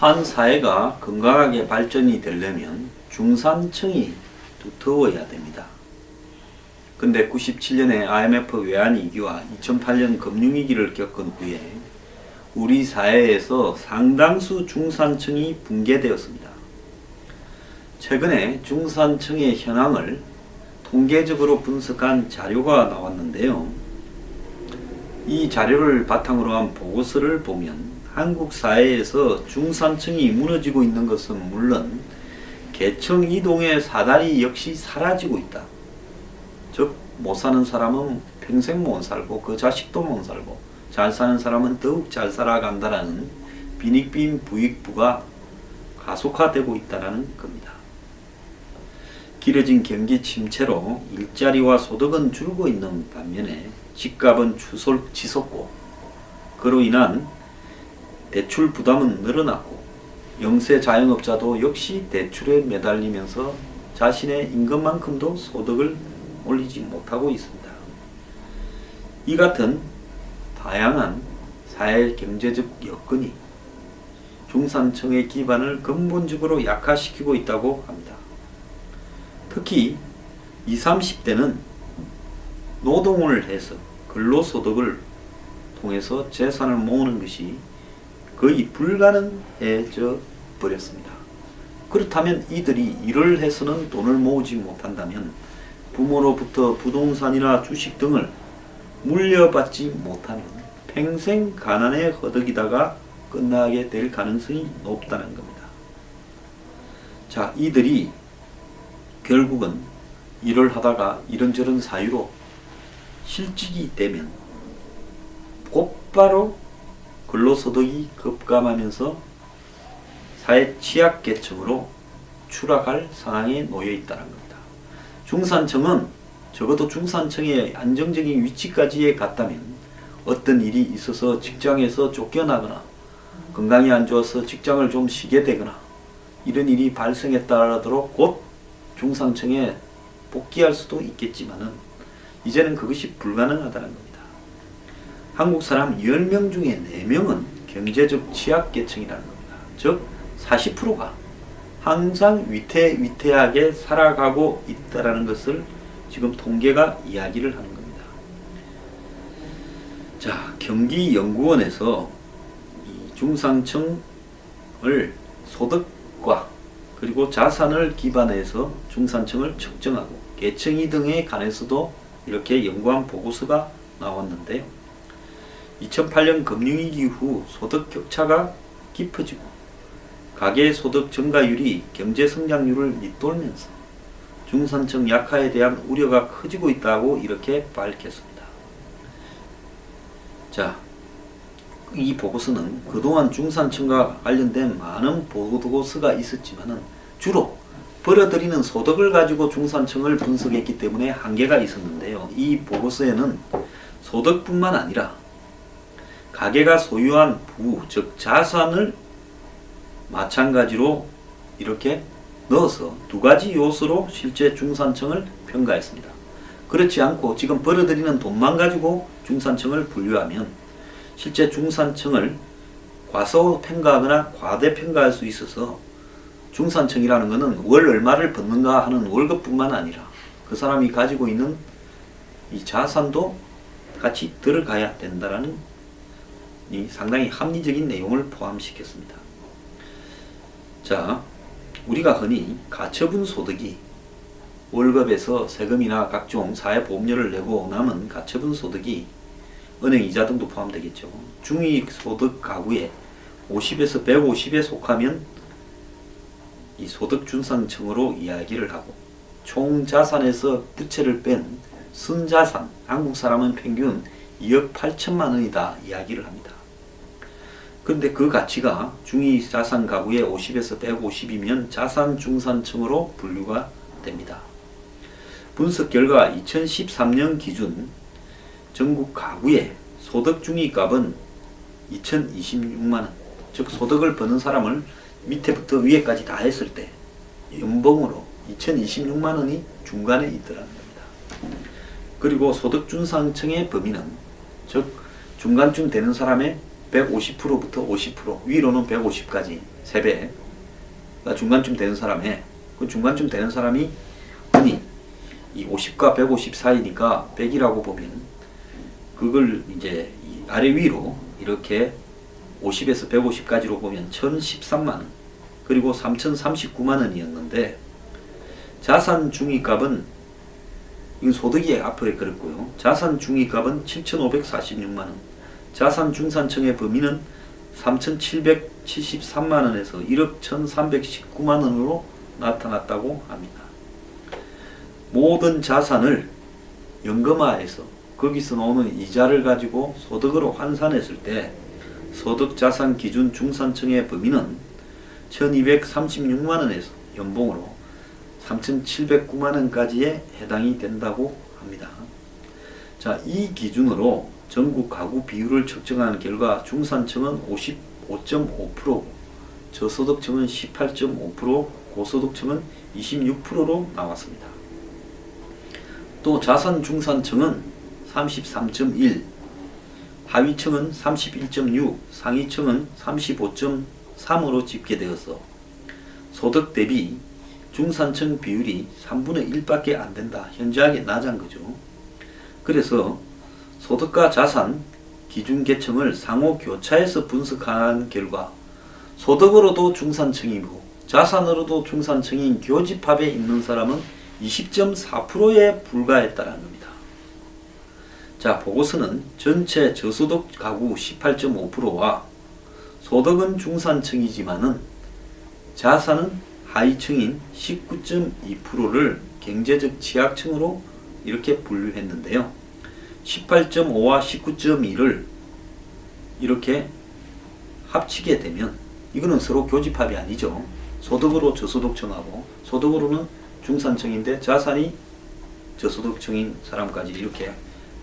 한 사회가 건강하게 발전이 되려면 중산층이 두터워야 됩니다. 근데 97년에 IMF 외환위기와 2008년 금융위기를 겪은 후에 우리 사회에서 상당수 중산층이 붕괴되었습니다. 최근에 중산층의 현황을 통계적으로 분석한 자료가 나왔는데요. 이 자료를 바탕으로 한 보고서를 보면 한국 사회에서 중산층이 무너지고 있는 것은 물론 계층 이동의 사다리 역시 사라지고 있다. 즉, 못 사는 사람은 평생 못 살고 그 자식도 못 살고 잘 사는 사람은 더욱 잘 살아간다라는 빈익빈 부익부가 가속화되고 있다는 겁니다. 길어진 경기 침체로 일자리와 소득은 줄고 있는 반면에 집값은 치솟고 그로 인한 대출 부담은 늘어났고 영세 자영업자도 역시 대출에 매달리면서 자신의 임금만큼도 소득을 올리지 못하고 있습니다. 이 같은 다양한 사회 경제적 여건이 중산층의 기반을 근본적으로 약화시키고 있다고 합니다. 특히 20, 30대는 노동을 해서 근로소득을 통해서 재산을 모으는 것이 거의 불가능해져 버렸습니다. 그렇다면 이들이 일을 해서는 돈을 모으지 못한다면 부모로부터 부동산이나 주식 등을 물려받지 못하면 평생 가난에 허덕이다가 끝나게 될 가능성이 높다는 겁니다. 자, 이들이 결국은 일을 하다가 이런저런 사유로 실직이 되면 곧바로 근로소득이 급감하면서 사회 취약계층으로 추락할 상황에 놓여 있다는 겁니다. 중산층은 적어도 중산층의 안정적인 위치까지에 갔다면 어떤 일이 있어서 직장에서 쫓겨나거나 건강이 안 좋아서 직장을 좀 쉬게 되거나 이런 일이 발생했다 하더라도 곧 중산층에 복귀할 수도 있겠지만은 이제는 그것이 불가능하다는 겁니다. 한국 사람 10명 중에 4명은 경제적 취약계층이라는 겁니다. 즉 40%가 항상 위태하게 살아가고 있다는 것을 지금 통계가 이야기를 하는 겁니다. 자, 경기연구원에서 이 중산층을 소득과 그리고 자산을 기반해서 중산층을 측정하고 계층이 등에 관해서도 이렇게 연구한 보고서가 나왔는데요. 2008년 금융위기 후 소득 격차가 깊어지고 가계소득 증가율이 경제성장률을 밑돌면서 중산층 약화에 대한 우려가 커지고 있다고 이렇게 밝혔습니다. 자, 이 보고서는 그동안 중산층과 관련된 많은 보고서가 있었지만은 주로 벌어들이는 소득을 가지고 중산층을 분석했기 때문에 한계가 있었는데요. 이 보고서에는 소득뿐만 아니라 가계가 소유한 부, 즉 자산을 마찬가지로 이렇게 넣어서 두 가지 요소로 실제 중산층을 평가했습니다. 그렇지 않고 지금 벌어들이는 돈만 가지고 중산층을 분류하면 실제 중산층을 과소평가하거나 과대평가할 수 있어서 중산층이라는 것은 월 얼마를 받는가 하는 월급뿐만 아니라 그 사람이 가지고 있는 이 자산도 같이 들어가야 된다라는 이 상당히 합리적인 내용을 포함시켰습니다. 자, 우리가 흔히 가처분 소득이 월급에서 세금이나 각종 사회보험료를 내고 남은 가처분 소득이 은행 이자 등도 포함되겠죠. 중위소득 가구에 50에서 150에 속하면 이 소득 중산층으로 이야기를 하고 총 자산에서 부채를 뺀 순자산, 한국 사람은 평균 2억 8천만 원이다 이야기를 합니다. 그런데 그 가치가 중위 자산 가구의 50에서 150이면 자산 중산층으로 분류가 됩니다. 분석 결과 2013년 기준 전국 가구의 소득 중위값은 2026만원, 즉 소득을 버는 사람을 밑에부터 위에까지 다 했을 때 연봉으로 2026만원이 중간에 있더라는 겁니다. 그리고 소득 중산층의 범위는 즉 중간쯤 되는 사람의 150%부터 50%, 위로는 150까지 3배가 중간쯤 되는 사람에, 그 중간쯤 되는 사람이 흔히 이 50과 150 사이니까 100이라고 보면, 그걸 이제 아래 위로 이렇게 50에서 150까지로 보면 1013만원, 그리고 3039만원이었는데, 자산 중위값은, 이건 소득이 앞에 그랬고요. 자산 중위값은 7546만원, 자산 중산층의 범위는 3773만원에서 1억 1319만원으로 나타났다고 합니다. 모든 자산을 연금화해서 거기서 나오는 이자를 가지고 소득으로 환산했을 때 소득자산 기준 중산층의 범위는 1236만원에서 연봉으로 3709만원까지에 해당이 된다고 합니다. 자, 이 기준으로 전국 가구 비율을 측정한 결과 중산층은 55.5%고 저소득층은 18.5%, 고소득층은 26%로 나왔습니다. 또 자산 중산층은 33.1, 하위층은 31.6, 상위층은 35.3으로 집계되어서 소득 대비 중산층 비율이 3분의 1밖에 안 된다. 현저하게 낮은 거죠. 그래서 소득과 자산 기준 계층을 상호 교차해서 분석한 결과 소득으로도 중산층이고 자산으로도 중산층인 교집합에 있는 사람은 20.4%에 불과했다는 겁니다. 자, 보고서는 전체 저소득 가구 18.5%와 소득은 중산층이지만은 자산은 하위층인 19.2%를 경제적 취약층으로 이렇게 분류했는데요. 18.5와 19.2를 이렇게 합치게 되면 이거는 서로 교집합이 아니죠. 소득으로 저소득층하고 소득으로는 중산층인데 자산이 저소득층인 사람까지 이렇게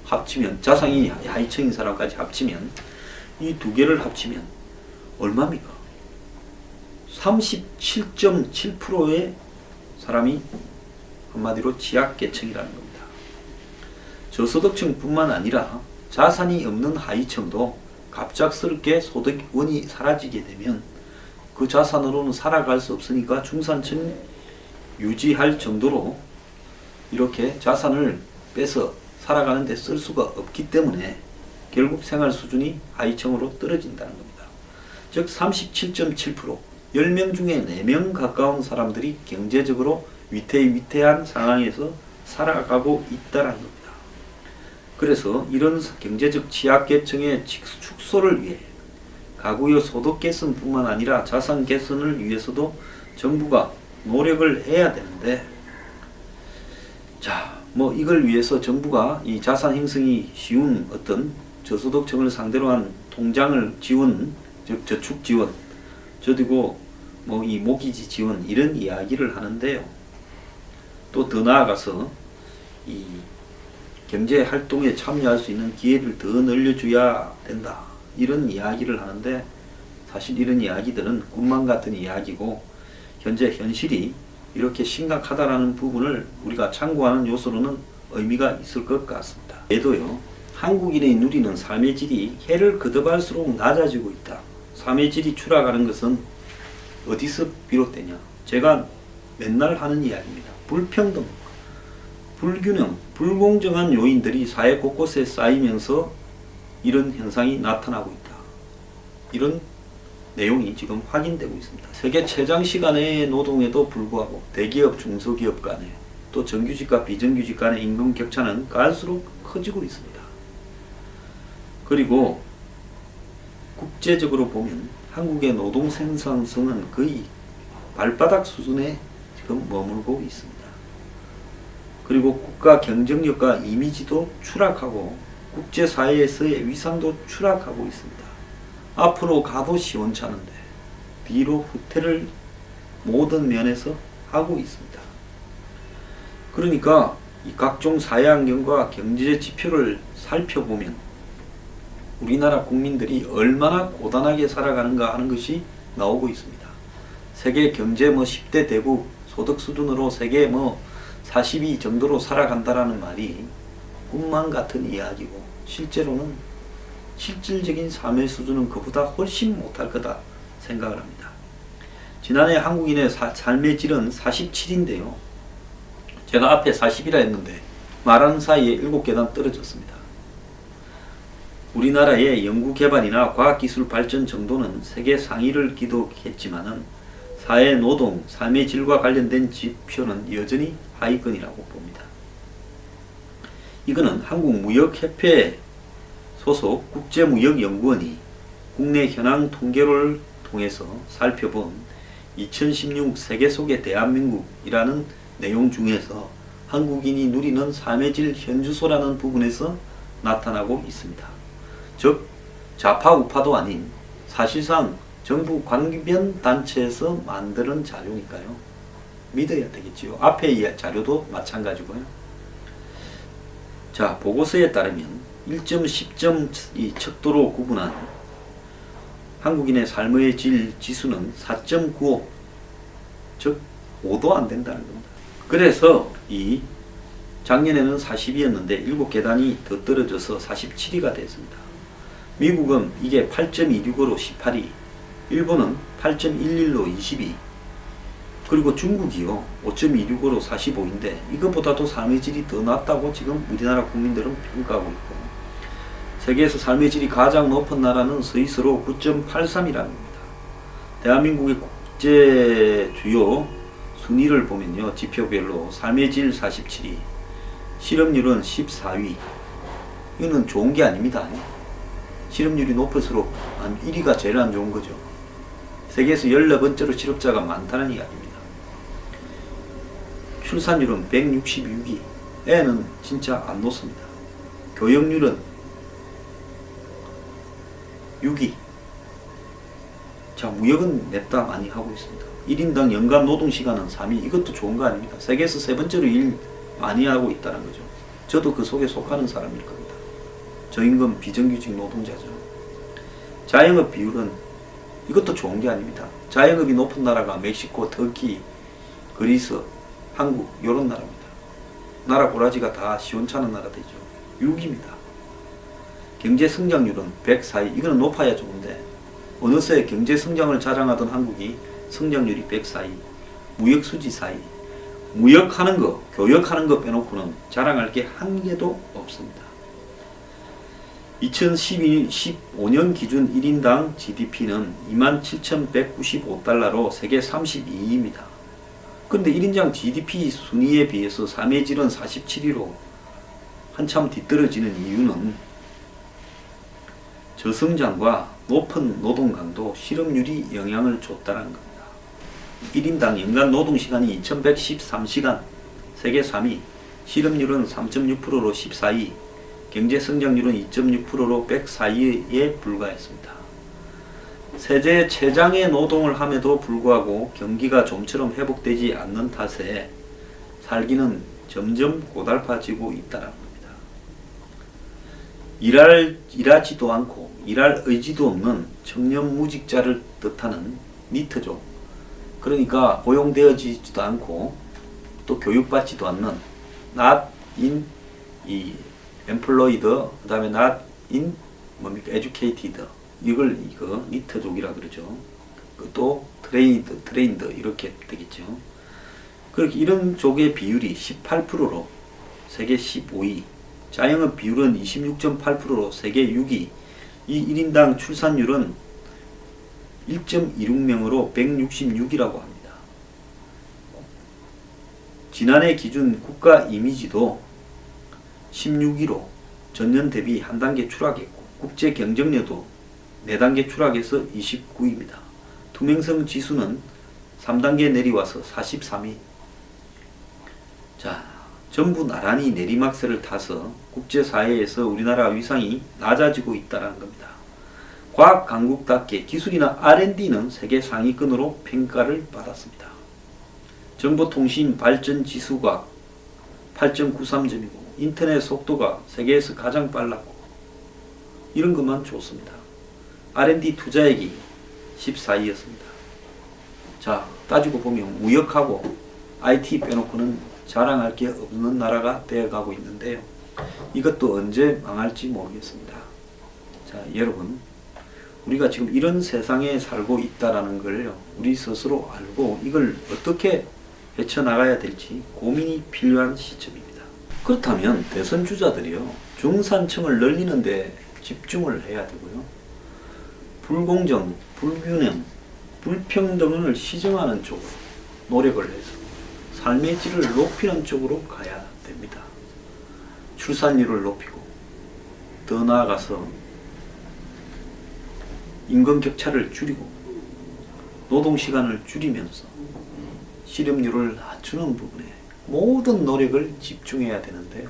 합치면, 자산이 하위층인 사람까지 합치면, 이 두 개를 합치면 얼마입니까? 37.7%의 사람이 한마디로 취약계층이라는 겁니다. 저소득층뿐만 아니라 자산이 없는 하위층도 갑작스럽게 소득원이 사라지게 되면 그 자산으로는 살아갈 수 없으니까 중산층 유지할 정도로 이렇게 자산을 빼서 살아가는 데 쓸 수가 없기 때문에 결국 생활 수준이 하위층으로 떨어진다는 겁니다. 즉 37.7%, 10명 중에 4명 가까운 사람들이 경제적으로 위태위태한 상황에서 살아가고 있다는 겁니다. 그래서 이런 경제적 취약계층의 축소를 위해 가구의 소득 개선뿐만 아니라 자산 개선을 위해서도 정부가 노력을 해야 되는데, 자, 뭐 이걸 위해서 정부가 이 자산 형성이 쉬운 어떤 저소득층을 상대로 한 통장을 지원, 즉 저축 지원, 저리고 뭐 이 모기지 지원, 이런 이야기를 하는데요. 또 더 나아가서 이 경제 활동에 참여할 수 있는 기회를 더 늘려줘야 된다, 이런 이야기를 하는데, 사실 이런 이야기들은 꿈만 같은 이야기고 현재 현실이 이렇게 심각하다라는 부분을 우리가 참고하는 요소로는 의미가 있을 것 같습니다. 그래도요, 한국인의 누리는 삶의 질이 해를 거듭할수록 낮아지고 있다. 삶의 질이 추락하는 것은 어디서 비롯되냐? 제가 맨날 하는 이야기입니다. 불평등, 불균형, 불공정한 요인들이 사회 곳곳에 쌓이면서 이런 현상이 나타나고 있다. 이런 내용이 지금 확인되고 있습니다. 세계 최장 시간의 노동에도 불구하고 대기업, 중소기업 간에, 또 정규직과 비정규직 간의 임금 격차는 갈수록 커지고 있습니다. 그리고 국제적으로 보면 한국의 노동 생산성은 거의 발바닥 수준에 지금 머물고 있습니다. 그리고 국가 경쟁력과 이미지도 추락하고 국제사회에서의 위상도 추락하고 있습니다. 앞으로 가도 시원찮은데 뒤로 후퇴를 모든 면에서 하고 있습니다. 그러니까 이 각종 사회환경과 경제 지표를 살펴보면 우리나라 국민들이 얼마나 고단하게 살아가는가 하는 것이 나오고 있습니다. 세계 경제 10대 대국 소득 수준으로 세계 42 정도로 살아간다라는 말이 꿈만 같은 이야기고, 실제로는 실질적인 삶의 수준은 그보다 훨씬 못할 거다 생각을 합니다. 지난해 한국인의 삶의 질은 47인데요. 제가 앞에 40이라 했는데 말하는 사이에 7계단 떨어졌습니다. 우리나라의 연구개발이나 과학기술 발전 정도는 세계 상위를 기록했지만은 사회, 노동, 삶의 질과 관련된 지표는 여전히 하위권이라고 봅니다. 이거는 한국무역협회 소속 국제무역연구원이 국내 현황 통계를 통해서 살펴본 2016 세계 속의 대한민국이라는 내용 중에서 한국인이 누리는 삶의 질 현주소라는 부분에서 나타나고 있습니다. 즉 좌파 우파도 아닌 사실상 정부 관변 단체에서 만드는 자료니까요. 믿어야 되겠지요. 앞에 자료도 마찬가지고요. 자, 보고서에 따르면 1점, 10점 이 척도로 구분한 한국인의 삶의 질 지수는 4.95, 즉 5도 안 된다는 겁니다. 그래서 이 작년에는 40이었는데 7계단이 더 떨어져서 47위가 됐습니다. 미국은 이게 8.26으로 18위, 일본은 8.11로 22, 그리고 중국이요 5.26으로 45인데 이것보다도 삶의 질이 더 낮다고 지금 우리나라 국민들은 평가하고 있고, 세계에서 삶의 질이 가장 높은 나라는 스위스로 9.83이라는 겁니다. 대한민국의 국제 주요 순위를 보면요, 지표별로 삶의 질 47위, 실업률은 14위. 이거는 좋은 게 아닙니다. 실업률이 높을수록 1위가 제일 안 좋은 거죠. 세계에서 14번째로 실업자가 많다는 이야기입니다. 출산율은 166위. 애는 진짜 안 놓습니다. 교역률은 6위. 자, 무역은 냅다 많이 하고 있습니다. 1인당 연간 노동시간은 3위. 이것도 좋은 거 아닙니다. 세계에서 3번째로 일 많이 하고 있다는 거죠. 저도 그 속에 속하는 사람일 겁니다. 저임금 비정규직 노동자죠. 자영업 비율은 이것도 좋은 게 아닙니다. 자영업이 높은 나라가 멕시코, 터키, 그리스, 한국 이런 나라입니다. 나라 꼬라지가 다 시원찮은 나라 되죠. 6입니다. 경제 성장률은 104위. 이거는 높아야 좋은데 어느새 경제 성장을 자랑하던 한국이 성장률이 104위, 무역 수지 4위. 무역하는 거, 교역하는 거 빼놓고는 자랑할 게 한 개도 없습니다. 2015년 기준 1인당 GDP는 27,195달러로 세계 32위입니다. 그런데 1인당 GDP 순위에 비해서 삶의 질은 47위로 한참 뒤떨어지는 이유는 저성장과 높은 노동 강도, 실업률이 영향을 줬다는 겁니다. 1인당 연간 노동시간이 2113시간, 세계 3위, 실업률은 3.6%로 14위, 경제성장률은 2.6%로 104위에 불과했습니다. 세제 최장의 노동을 함에도 불구하고 경기가 좀처럼 회복되지 않는 탓에 살기는 점점 고달파지고 있다는 겁니다. 일하지도 않고 일할 의지도 없는 청년 무직자를 뜻하는 니트족, 그러니까 고용되어지지도 않고 또 교육받지도 않는 not in employed, 그 다음에 not in educated, 이거 니트족이라 그러죠. 또 trained 이렇게 되겠죠. 그렇게 이런 족의 비율이 18%로 세계 15위, 자영업 비율은 26.8%로 세계 6위, 이 1인당 출산율은 1.26명으로 166이라고 합니다. 지난해 기준 국가 이미지도 16위로 전년 대비 한 단계 추락했고, 국제 경쟁력도 4단계 추락해서 29위입니다. 투명성 지수는 3단계 내려와서 43위. 자, 전부 나란히 내리막세를 타서 국제사회에서 우리나라 위상이 낮아지고 있다는 겁니다. 과학 강국답게 기술이나 R&D는 세계 상위권으로 평가를 받았습니다. 정보통신 발전 지수가 8.93점이고 인터넷 속도가 세계에서 가장 빨랐고 이런 것만 좋습니다. R&D 투자액이 14위였습니다. 자, 따지고 보면 무역하고 IT 빼놓고는 자랑할 게 없는 나라가 되어가고 있는데요. 이것도 언제 망할지 모르겠습니다. 자, 여러분, 우리가 지금 이런 세상에 살고 있다라는 걸 우리 스스로 알고 이걸 어떻게 헤쳐나가야 될지 고민이 필요한 시점입니다. 그렇다면 대선 주자들이요, 중산층을 늘리는 데 집중을 해야 되고요, 불공정, 불균형, 불평등을 시정하는 쪽으로 노력을 해서 삶의 질을 높이는 쪽으로 가야 됩니다. 출산율을 높이고 더 나아가서 임금 격차를 줄이고 노동시간을 줄이면서 실업률을 낮추는 부분에 모든 노력을 집중해야 되는데요.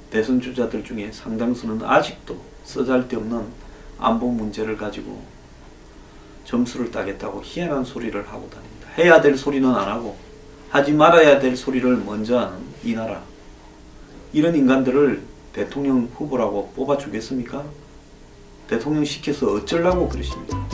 대선 주자들 중에 상당수는 아직도 쓰잘데없는 안보 문제를 가지고 점수를 따겠다고 희한한 소리를 하고 다닙니다. 해야 될 소리는 안 하고 하지 말아야 될 소리를 먼저 하는 이 나라. 이런 인간들을 대통령 후보라고 뽑아주겠습니까? 대통령 시켜서 어쩌려고 그러십니까?